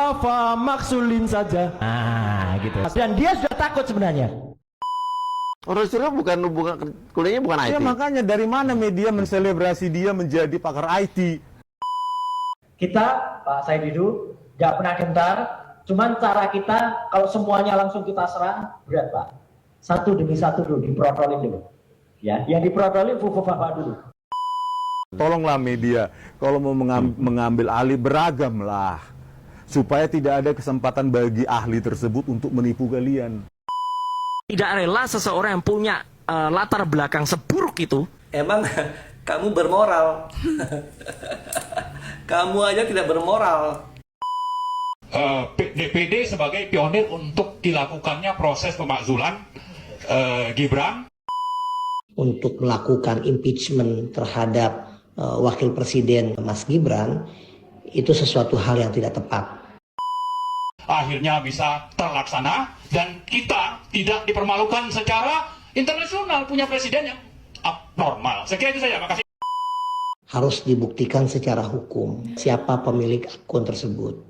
Fafa maksulin saja. Nah, gitu. Dan dia sudah takut sebenarnya. Orang Surya bukan kuliahnya bukan IT. Ya makanya dari mana media menselebrasi dia menjadi pakar IT? Kita, Pak Said Didu, nggak pernah gentar. Cuman cara kita, kalau semuanya langsung kita serang, berat Pak. Satu demi satu dulu, diprotokolin dulu. Ya, yang diprotokolin Fafa dulu. Tolonglah media, kalau mau mengambil alih beragamlah. Supaya tidak ada kesempatan bagi ahli tersebut untuk menipu kalian. Tidak rela seseorang yang punya latar belakang seburuk itu. Emang kamu bermoral? Kamu aja tidak bermoral. DPD sebagai pionir untuk dilakukannya proses pemakzulan Gibran. Untuk melakukan impeachment terhadap Wakil Presiden Mas Gibran, itu sesuatu hal yang tidak tepat. Akhirnya bisa terlaksana dan kita tidak dipermalukan secara internasional punya presiden yang abnormal. Sekiranya itu saja, makasih. Harus dibuktikan secara hukum siapa pemilik akun tersebut.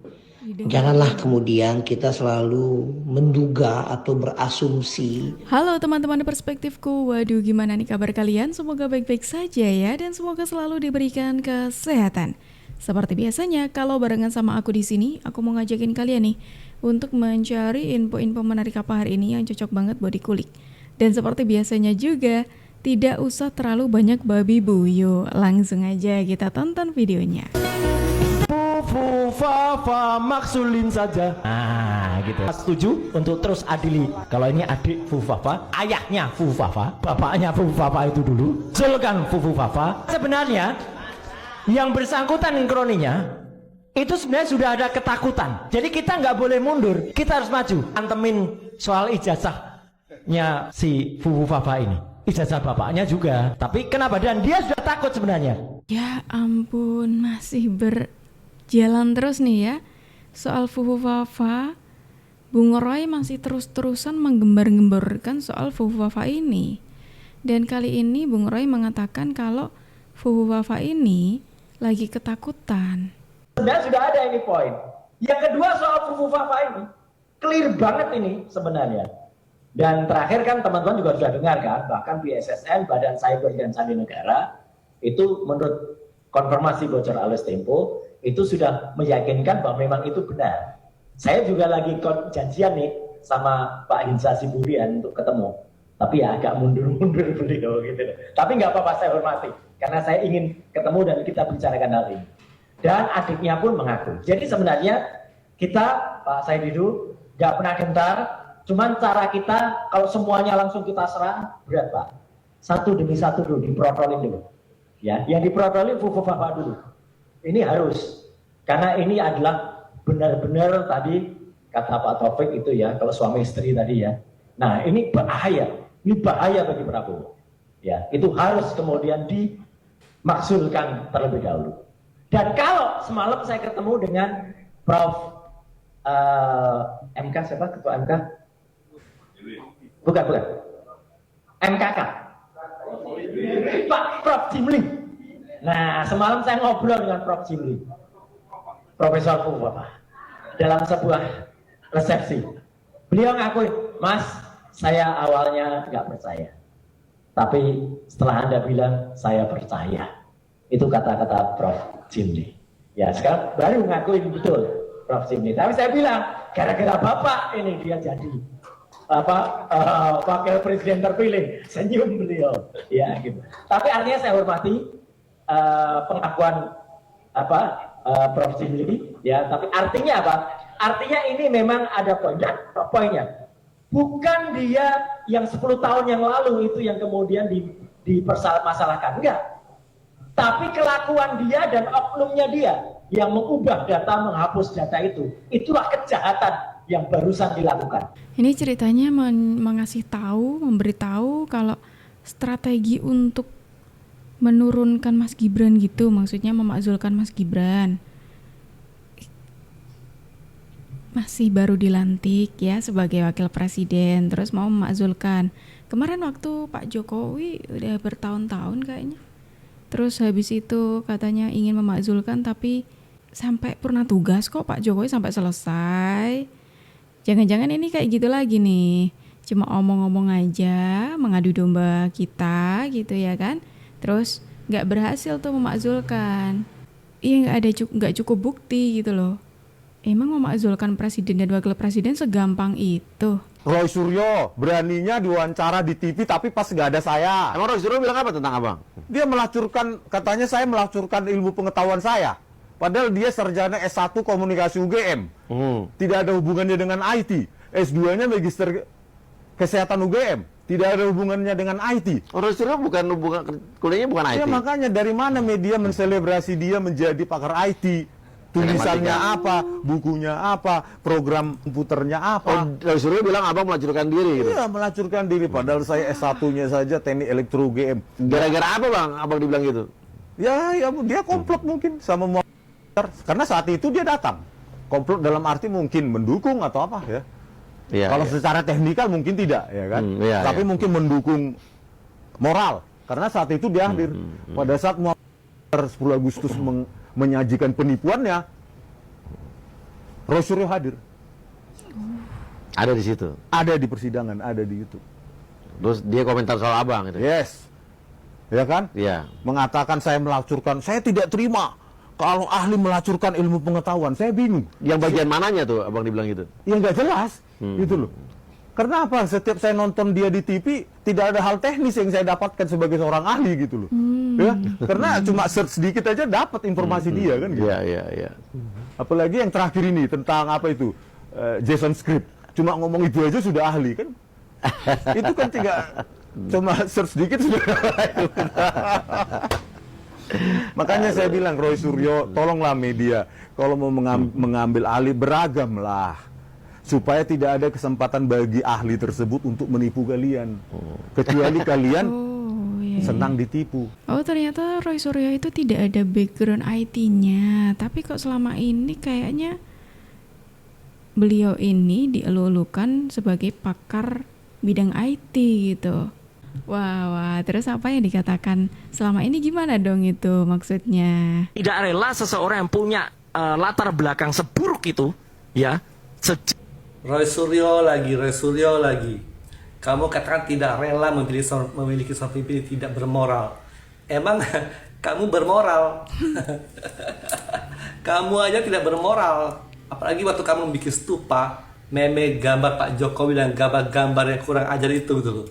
Janganlah kemudian kita selalu menduga atau berasumsi. Halo teman-teman perspektifku, waduh gimana nih kabar kalian? Semoga baik-baik saja ya, dan semoga selalu diberikan kesehatan. Seperti biasanya, kalau barengan sama aku di sini, aku mau ngajakin kalian nih untuk mencari info-info menarik apa hari ini yang cocok banget buat dikulik. Dan seperti biasanya juga, tidak usah terlalu banyak babi bu. Yuk, langsung aja kita tonton videonya. Fafa maksulin saja. Nah, gitu. Setuju untuk terus adili. Kalau ini adik Fafa, ayahnya Fafa, bapaknya Fafa itu dulu. Zulkan Fafa. Sebenarnya yang bersangkutan kroninya itu sebenarnya sudah ada ketakutan. Jadi kita nggak boleh mundur, kita harus maju. Antemin soal ijazahnya si Fafa ini. Ijazah bapaknya juga. Tapi kenapa? Dan dia sudah takut sebenarnya. Ya ampun, masih berjalan terus nih ya. Soal Fafa, Bung Roy masih terus-terusan menggembar-gemborkan soal Fafa ini. Dan kali ini Bung Roy mengatakan kalau Fafa ini lagi ketakutan. Sebenarnya sudah ada ini poin. Yang kedua soal Fafa ini, clear banget ini sebenarnya. Dan terakhir kan teman-teman juga sudah dengar kan, bahkan BSSN, Badan Cyber dan Sandi Negara, itu menurut konfirmasi bocor alias Tempo, itu sudah meyakinkan bahwa memang itu benar. Saya juga lagi janjian nih sama Pak Hinsa Siburian untuk ketemu. Tapi ya agak mundur-mundur beliau gitu. Tapi nggak apa-apa, saya hormati. Karena saya ingin ketemu dan kita bicarakan hal ini. Dan adiknya pun mengaku. Jadi sebenarnya kita, Pak Said Didu, nggak pernah gentar. Cuman cara kita, kalau semuanya langsung kita serang, berat Pak. Satu demi satu dulu, diprotokolin dulu. Ya, yang diprotokolin Fafa dulu. Ini harus. Karena ini adalah benar-benar tadi, kata Pak Taufik itu ya, kalau suami istri tadi ya. Nah, ini bahaya. Ini bahaya bagi Prabowo. Ya, itu harus kemudian dimaksulkan terlebih dahulu. Dan kalau semalam saya ketemu dengan Prof. MK, siapa ketua MK? Bukan. MKK. Pak Prof. Jimli. Nah, semalam saya ngobrol dengan Prof. Jimli. Profesor Fafa. Dalam sebuah resepsi. Beliau ngakui, Mas, saya awalnya nggak percaya. Tapi setelah Anda bilang, saya percaya. Itu kata-kata Prof. Jimli. Ya, sekarang baru ngakuin betul Prof. Jimli. Tapi saya bilang, gara-gara Bapak ini dia jadi wakil presiden terpilih. Senyum beliau. Ya, gitu. Tapi artinya saya hormati pengakuan Prof. Jimli. Ya, tapi artinya apa? Artinya ini memang ada poinnya. Bukan dia yang 10 tahun yang lalu itu yang kemudian dipermasalahkan. Enggak. Tapi kelakuan dia dan oknumnya dia yang mengubah data, menghapus data itu. Itulah kejahatan yang barusan dilakukan. Ini ceritanya memberitahu kalau strategi untuk menurunkan Mas Gibran gitu. Maksudnya memakzulkan Mas Gibran. Masih baru dilantik ya sebagai wakil presiden, terus mau memakzulkan. Kemarin waktu Pak Jokowi udah bertahun-tahun kayaknya. Terus habis itu katanya ingin memakzulkan tapi sampai purna tugas kok Pak Jokowi sampai selesai. Jangan-jangan ini kayak gitu lagi nih. Cuma omong-omong aja, mengadu domba kita gitu ya kan. Terus nggak berhasil tuh memakzulkan. Iya nggak cukup bukti gitu loh. Emang memakzulkan presiden dan wakil presiden segampang itu? Roy Suryo beraninya diwawancara di TV tapi pas nggak ada saya. Emang Roy Suryo bilang apa tentang abang? Dia melacurkan, katanya saya melacurkan ilmu pengetahuan saya. Padahal dia sarjana S1 Komunikasi UGM. Tidak ada hubungannya dengan IT. S2-nya Magister Kesehatan UGM. Tidak ada hubungannya dengan IT. Roy Suryo kuliahnya bukan IT. Ya makanya dari mana media menselebrasi dia menjadi pakar IT? Tulisannya apa, bukunya apa, program komputernya apa. Roy Suryo bilang abang melacurkan diri gitu. Iya, melacurkan diri. Padahal saya S1-nya saja Teknik Elektro UGM. Gara-gara apa bang abang dibilang gitu? Ya dia komplot mungkin sama Muhammad. Karena saat itu dia datang. Komplot dalam arti mungkin mendukung atau apa ya. Iya, Kalau iya. secara teknikal mungkin tidak, ya kan? Iya, Tapi iya. mungkin mendukung moral. Karena saat itu dia hadir. Pada saat Muhammad 10 Agustus menyajikan penipuannya, Roy Suryo hadir. Ada di situ. Ada di persidangan, ada di YouTube. Terus dia komentar soal abang gitu. Yes. Ya kan? Iya. Mengatakan saya melacurkan, saya tidak terima kalau ahli melacurkan ilmu pengetahuan. Saya bingung. Yang bagian mananya tuh abang dibilang gitu? Ya nggak jelas, gitu loh. Karena apa? Setiap saya nonton dia di TV, tidak ada hal teknis yang saya dapatkan sebagai seorang ahli gitu loh. Ya, karena cuma search sedikit aja dapat informasi dia kan gitu. Iya, iya, iya. Apalagi yang terakhir ini tentang apa itu? JSON script. Cuma ngomong itu aja sudah ahli kan? Itu kan cuma search sedikit sudah. Makanya saya bilang Roy Suryo, tolonglah media kalau mau mengambil alih beragamlah. Supaya tidak ada kesempatan bagi ahli tersebut untuk menipu kalian. Kecuali kalian senang ditipu. Oh ternyata Roy Suryo itu tidak ada background IT-nya. Tapi kok selama ini kayaknya beliau ini dielu-elukan sebagai pakar bidang IT gitu. Wah, terus apa yang dikatakan selama ini gimana dong itu maksudnya? Tidak rela seseorang yang punya latar belakang seburuk itu, ya, Roy Suryo lagi. Kamu katakan tidak rela memiliki seorang pemimpin yang tidak bermoral. Emang kamu bermoral? Kamu aja tidak bermoral. Apalagi waktu kamu bikin stupa, meme gambar Pak Jokowi dan gambar-gambar yang kurang ajar itu gitu loh.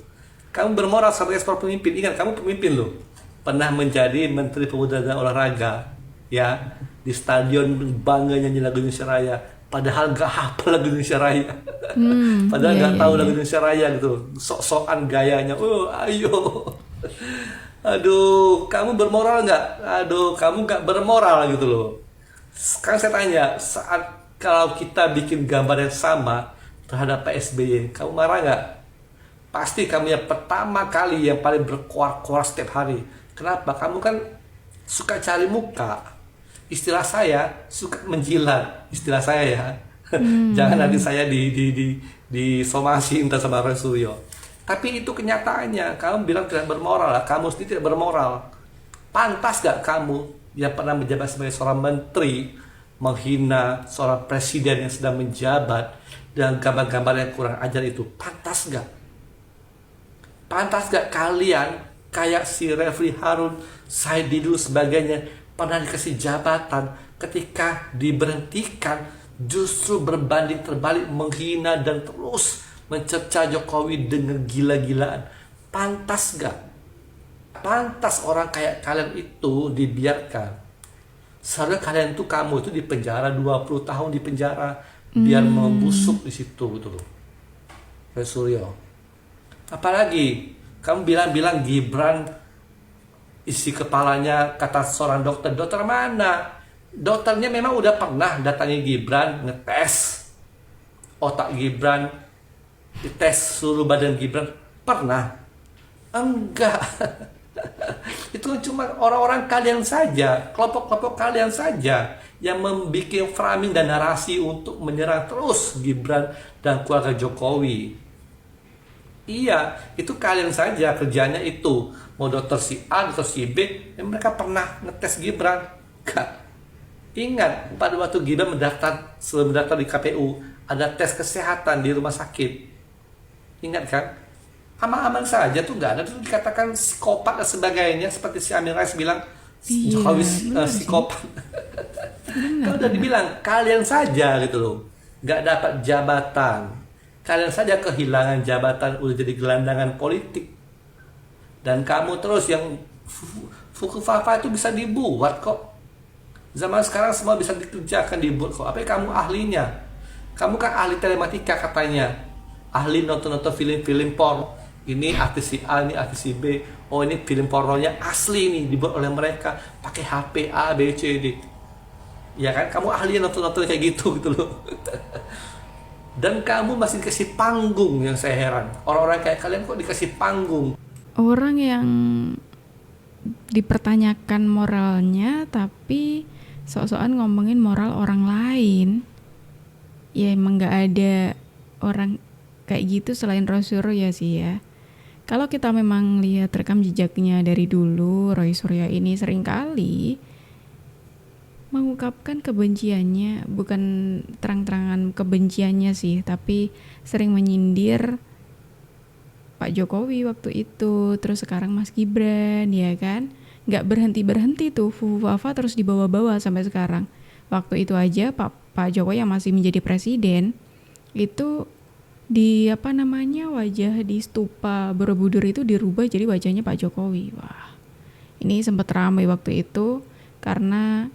Kamu bermoral sebagai seorang pemimpin. Ingat, kamu pemimpin loh. Pernah menjadi Menteri Pemuda dan Olahraga, ya, di stadion bangga nyanyi lagu Indonesia Raya. Padahal gak hafal lagu Indonesia Raya. Padahal gak tahu lagu Indonesia Raya gitu. Sok-sokan gayanya. Ayo. Aduh, kamu bermoral nggak? Aduh, kamu nggak bermoral gitu loh. Sekarang saya tanya, saat kalau kita bikin gambar yang sama terhadap Pak SBY, kamu marah nggak? Pasti kamu yang pertama kali yang paling berkuar-kuar setiap hari. Kenapa? Kamu kan suka cari muka. Istilah saya suka menjilat, istilah saya ya. Jangan nanti saya disomasi entah sama Roy Suryo. Tapi itu kenyataannya. Kamu bilang tidak bermoral, kamu sendiri tidak bermoral. Pantas gak kamu yang pernah menjabat sebagai seorang menteri menghina seorang presiden yang sedang menjabat dengan gambar-gambar yang kurang ajar itu? Pantas gak? Pantas gak kalian kayak si Refli Harun, Said Didu sebagainya pernah dikasih jabatan, ketika diberhentikan justru berbanding terbalik menghina dan terus mencerca Jokowi dengan gila-gilaan? Pantas gak? Pantas orang kayak kalian itu dibiarkan? Seharusnya kalian tuh, kamu itu di penjara 20 tahun di penjara biar membusuk di situ gitu loh. Roy Suryo. Apalagi kamu bilang Gibran isi kepalanya kata seorang dokter mana? Dokternya memang udah pernah datangi Gibran, ngetes otak Gibran, dites seluruh badan Gibran, pernah? Enggak. Itu cuma orang-orang kalian saja, kelompok-kelompok kalian saja yang membuat framing dan narasi untuk menyerang terus Gibran dan keluarga Jokowi. Iya, itu kalian saja kerjanya itu. Mau dokter si A, dokter si B, mereka pernah ngetes Gibran? Enggak. Ingat, pada waktu Gibran mendaftar, sebelum mendaftar di KPU, ada tes kesehatan di rumah sakit. Ingat kan? Aman-aman saja tuh, nggak ada tuh dikatakan psikopat dan sebagainya, seperti si Amin Rais bilang Iya, Jokowi benar sih. psikopat. Kalau udah dibilang kalian saja gitu loh, nggak dapat jabatan, kalian saja kehilangan jabatan, udah jadi gelandangan politik, dan kamu terus yang fuku-fafa itu bisa dibuat kok. Zaman sekarang semua bisa dikerjakan, dibuat kok. Apa kamu ahlinya? Kamu kan ahli telematika katanya, ahli nonton-nonton film-film porno. Ini artis si A, ini artis si B. Oh, ini film pornonya asli nih, dibuat oleh mereka pakai HP A, B, C, D. Ya kan, kamu ahli nonton-nonton kayak gitu gitu loh. Dan kamu masih dikasih panggung, yang saya heran. Orang-orang kayak kalian kok dikasih panggung. Orang yang dipertanyakan moralnya tapi sok-sokan ngomongin moral orang lain. Ya emang gak ada orang kayak gitu selain Roy Suryo sih ya. Kalau kita memang lihat rekam jejaknya dari dulu, Roy Suryo ini seringkali mengungkapkan kebenciannya, bukan terang-terangan kebenciannya sih, tapi sering menyindir Pak Jokowi waktu itu, terus sekarang Mas Gibran, ya kan? Nggak berhenti-berhenti tuh, Fufafa terus dibawa-bawa sampai sekarang. Waktu itu aja Pak Jokowi yang masih menjadi presiden, itu di wajah di stupa Borobudur itu dirubah jadi wajahnya Pak Jokowi. Wah, ini sempat ramai waktu itu karena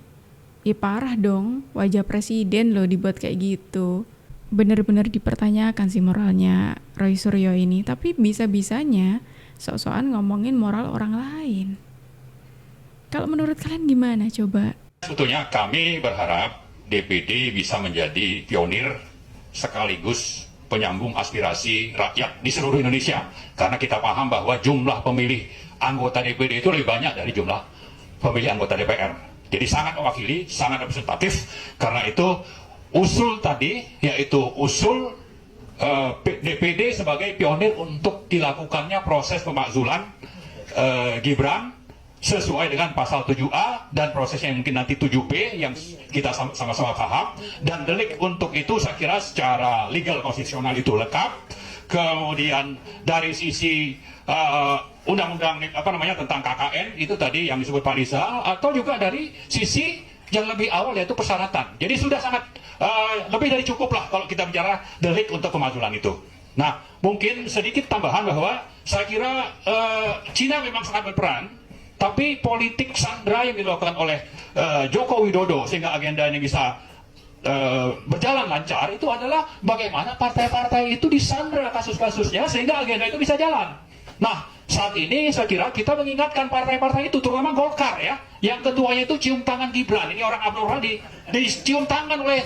ya parah dong, wajah presiden loh dibuat kayak gitu. Bener-bener dipertanyakan sih moralnya Roy Suryo ini. Tapi bisa-bisanya sok-sokan ngomongin moral orang lain. Kalau menurut kalian gimana coba? Sebetulnya kami berharap DPD bisa menjadi pionir sekaligus penyambung aspirasi rakyat di seluruh Indonesia. Karena kita paham bahwa jumlah pemilih anggota DPD itu lebih banyak dari jumlah pemilih anggota DPR. Jadi sangat mewakili, sangat representatif. Karena itu usul tadi, yaitu usul DPD sebagai pionir untuk dilakukannya proses pemakzulan Gibran sesuai dengan pasal 7A dan prosesnya mungkin nanti 7B yang kita sama-sama paham, dan delik untuk itu saya kira secara legal konstitusional itu lengkap. Kemudian dari sisi undang-undang tentang KKN itu tadi yang disebut Pak Rizal, atau juga dari sisi yang lebih awal yaitu persyaratan. Jadi sudah sangat lebih dari cukup lah kalau kita bicara delik untuk pemakzulan itu. Nah, mungkin sedikit tambahan bahwa saya kira Cina memang sangat berperan, tapi politik sandra yang dilakukan oleh Joko Widodo sehingga agenda ini bisa berjalan lancar itu adalah bagaimana partai-partai itu disandra kasus-kasusnya sehingga agenda itu bisa jalan. Nah, saat ini saya kira kita mengingatkan partai-partai itu, terutama Golkar ya, yang ketuanya itu cium tangan Gibran. Ini orang abnormal dicium tangan oleh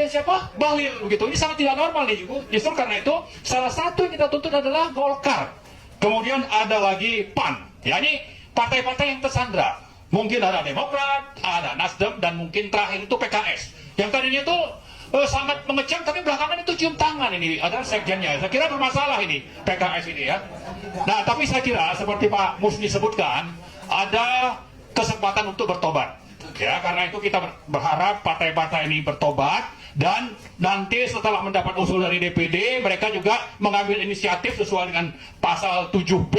siapa? Bahlil begitu. Ini sangat tidak normal nih juga. Justru karena itu salah satu yang kita tuntut adalah Golkar. Kemudian ada lagi PAN. Ya, ini partai-partai yang tersandra. Mungkin ada Demokrat, ada Nasdem, dan mungkin terakhir itu PKS. Yang tadinya itu sangat mengecam, tapi belakangan itu cium tangan ini. Ada sekjennya. Saya kira bermasalah ini, PKS ini ya. Nah, tapi saya kira seperti Pak Musni sebutkan, ada kesempatan untuk bertobat. Ya, karena itu kita berharap partai-partai ini bertobat, dan nanti setelah mendapat usul dari DPD, mereka juga mengambil inisiatif sesuai dengan pasal 7B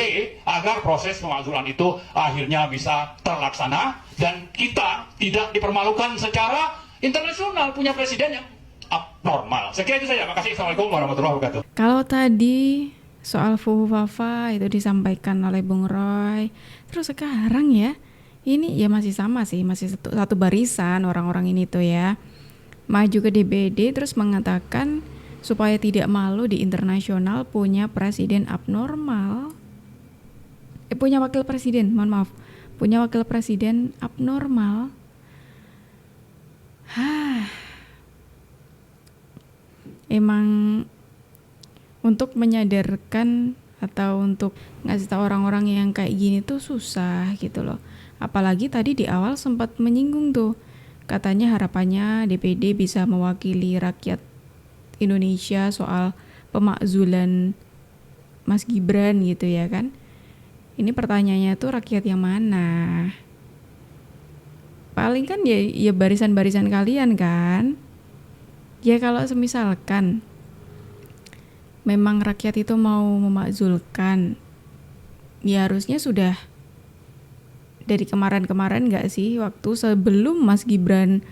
agar proses pemakzulan itu akhirnya bisa terlaksana dan kita tidak dipermalukan secara internasional punya presiden yang abnormal. Sekian itu saja. Makasih. Assalamualaikum warahmatullahi wabarakatuh. Kalau tadi soal Fufafa itu disampaikan oleh Bung Roy, terus sekarang ya ini ya masih sama sih, masih satu barisan orang-orang ini tuh ya, maju ke DPD terus mengatakan supaya tidak malu di internasional punya presiden abnormal, punya wakil presiden, mohon maaf, punya wakil presiden abnormal. Emang untuk menyadarkan atau untuk ngasih tahu orang-orang yang kayak gini tuh susah gitu loh. Apalagi tadi di awal sempat menyinggung tuh, katanya harapannya DPD bisa mewakili rakyat Indonesia soal pemakzulan Mas Gibran gitu ya kan. Ini pertanyaannya tuh rakyat yang mana? paling kan ya barisan-barisan kalian kan. Ya kalau semisalkan memang rakyat itu mau memakzulkan, ya harusnya sudah dari kemarin-kemarin nggak sih, waktu sebelum Mas Gibran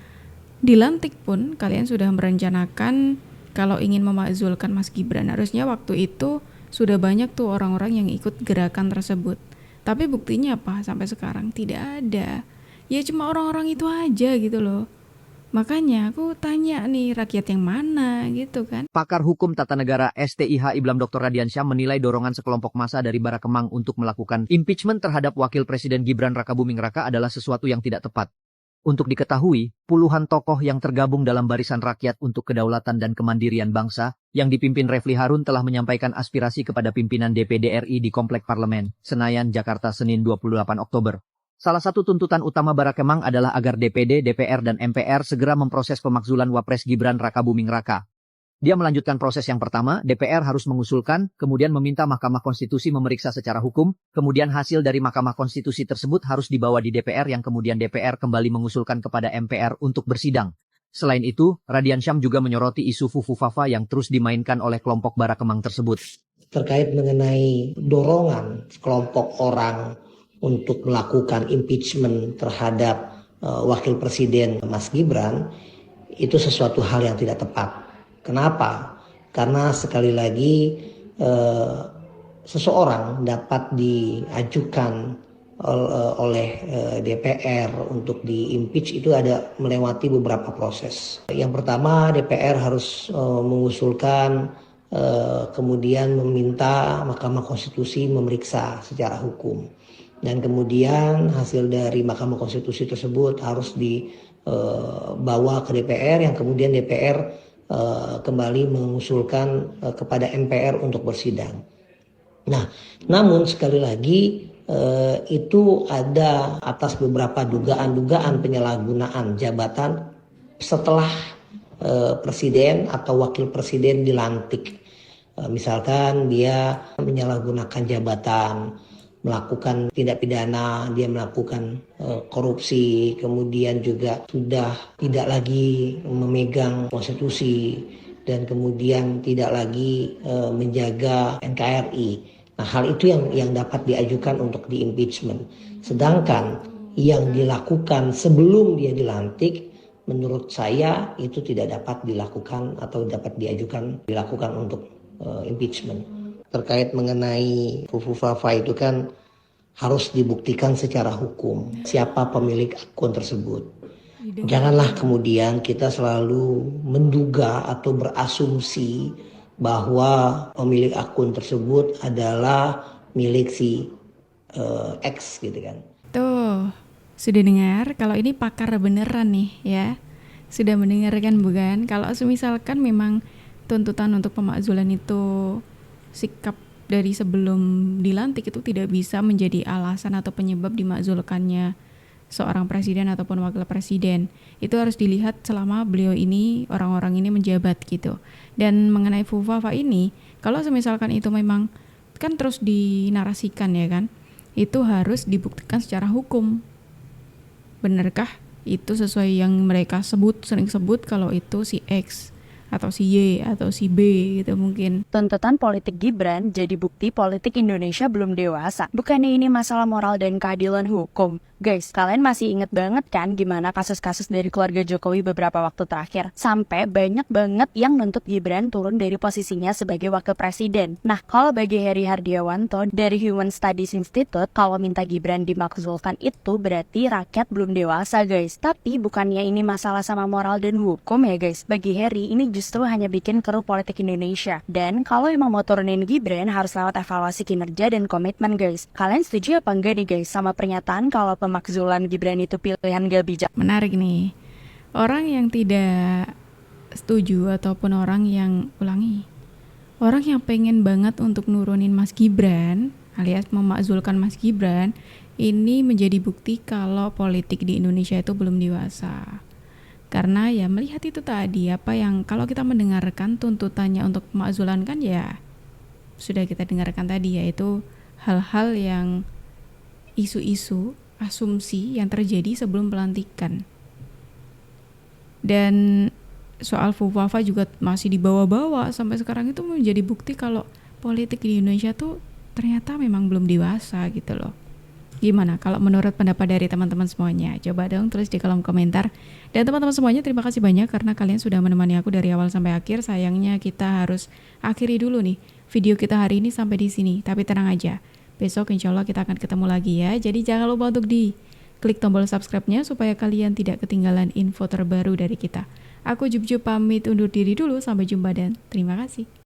dilantik pun kalian sudah merencanakan kalau ingin memakzulkan Mas Gibran. Harusnya waktu itu sudah banyak tuh orang-orang yang ikut gerakan tersebut. Tapi buktinya apa? Sampai sekarang tidak ada. Ya cuma orang-orang itu aja gitu loh. Makanya aku tanya nih, rakyat yang mana gitu kan. Pakar Hukum Tata Negara STIH Iblam Dr. Radiansyah menilai dorongan sekelompok massa dari Barakemang untuk melakukan impeachment terhadap Wakil Presiden Gibran Rakabuming Raka adalah sesuatu yang tidak tepat. Untuk diketahui, puluhan tokoh yang tergabung dalam Barisan Rakyat untuk Kedaulatan dan Kemandirian Bangsa yang dipimpin Refli Harun telah menyampaikan aspirasi kepada pimpinan DPD RI di Komplek Parlemen, Senayan, Jakarta, Senin 28 Oktober. Salah satu tuntutan utama Barakemang adalah agar DPD, DPR, dan MPR segera memproses pemakzulan Wapres Gibran Rakabuming Raka. Dia melanjutkan proses yang pertama, DPR harus mengusulkan, kemudian meminta Mahkamah Konstitusi memeriksa secara hukum, kemudian hasil dari Mahkamah Konstitusi tersebut harus dibawa di DPR yang kemudian DPR kembali mengusulkan kepada MPR untuk bersidang. Selain itu, Radiansyah juga menyoroti isu Fufufafa yang terus dimainkan oleh kelompok Barakemang tersebut. Terkait mengenai dorongan kelompok orang untuk melakukan impeachment terhadap Wakil Presiden Mas Gibran, itu sesuatu hal yang tidak tepat. Kenapa? Karena sekali lagi seseorang dapat diajukan oleh DPR untuk di-impeach itu ada melewati beberapa proses. Yang pertama, DPR harus mengusulkan, kemudian meminta Mahkamah Konstitusi memeriksa secara hukum. Dan kemudian hasil dari Mahkamah Konstitusi tersebut harus dibawa ke DPR, yang kemudian DPR kembali mengusulkan kepada MPR untuk bersidang. Nah, namun sekali lagi itu ada atas beberapa dugaan-dugaan penyalahgunaan jabatan setelah presiden atau wakil presiden dilantik. Misalkan dia menyalahgunakan jabatan, melakukan tindak pidana, dia melakukan korupsi, kemudian juga sudah tidak lagi memegang konstitusi, dan kemudian tidak lagi menjaga NKRI. Nah, hal itu yang dapat diajukan untuk di-impeachment. Sedangkan yang dilakukan sebelum dia dilantik, menurut saya itu tidak dapat dilakukan atau dapat dilakukan untuk impeachment. Terkait mengenai Fufufafa itu kan harus dibuktikan secara hukum siapa pemilik akun tersebut. Janganlah kemudian kita selalu menduga atau berasumsi bahwa pemilik akun tersebut adalah milik si X gitu kan. Tuh, sudah dengar kalau ini pakar beneran nih ya. Sudah mendengarkan bukan? Kalau misalkan memang tuntutan untuk pemakzulan itu sikap dari sebelum dilantik itu tidak bisa menjadi alasan atau penyebab dimakzulkannya seorang presiden ataupun wakil presiden. Itu harus dilihat selama beliau ini, orang-orang ini menjabat gitu. Dan mengenai Fufufafa ini, kalau misalkan itu memang kan terus dinarasikan ya kan, itu harus dibuktikan secara hukum. Benarkah itu sesuai yang mereka sering sebut kalau itu si X atau si Y atau si B gitu mungkin. Tuntutan politik Gibran jadi bukti politik Indonesia belum dewasa. Bukannya ini masalah moral dan keadilan hukum. Guys, kalian masih inget banget kan gimana kasus-kasus dari keluarga Jokowi beberapa waktu terakhir? Sampai banyak banget yang nuntut Gibran turun dari posisinya sebagai wakil presiden. Nah, kalau bagi Heri Hardiawanto dari Human Studies Institute, kalau minta Gibran dimakzulkan itu berarti rakyat belum dewasa guys. Tapi bukannya ini masalah sama moral dan hukum ya guys. Bagi Heri, ini justru hanya bikin keruh politik Indonesia. Dan kalau emang mau turunin Gibran harus lewat evaluasi kinerja dan komitmen guys. Kalian setuju apa enggak nih guys sama pernyataan kalau pemakzulan Gibran itu pilihan gak bijak? Menarik nih. Orang yang tidak setuju ataupun orang yang pengen banget untuk nurunin Mas Gibran alias memakzulkan Mas Gibran, ini menjadi bukti kalau politik di Indonesia itu belum dewasa. Karena ya melihat itu tadi, apa yang kalau kita mendengarkan tuntutannya untuk pemakzulan kan ya sudah kita dengarkan tadi, yaitu hal-hal yang isu-isu asumsi yang terjadi sebelum pelantikan. Dan soal Fufafa juga masih dibawa-bawa sampai sekarang, itu menjadi bukti kalau politik di Indonesia tuh ternyata memang belum dewasa gitu loh. Gimana kalau menurut pendapat dari teman-teman semuanya? Coba dong tulis di kolom komentar. Dan teman-teman semuanya, terima kasih banyak karena kalian sudah menemani aku dari awal sampai akhir. Sayangnya kita harus akhiri dulu nih video kita hari ini sampai di sini. Tapi tenang aja, besok insya Allah kita akan ketemu lagi ya. Jadi jangan lupa untuk klik tombol subscribe-nya supaya kalian tidak ketinggalan info terbaru dari kita. Aku Jub pamit undur diri dulu, sampai jumpa dan terima kasih.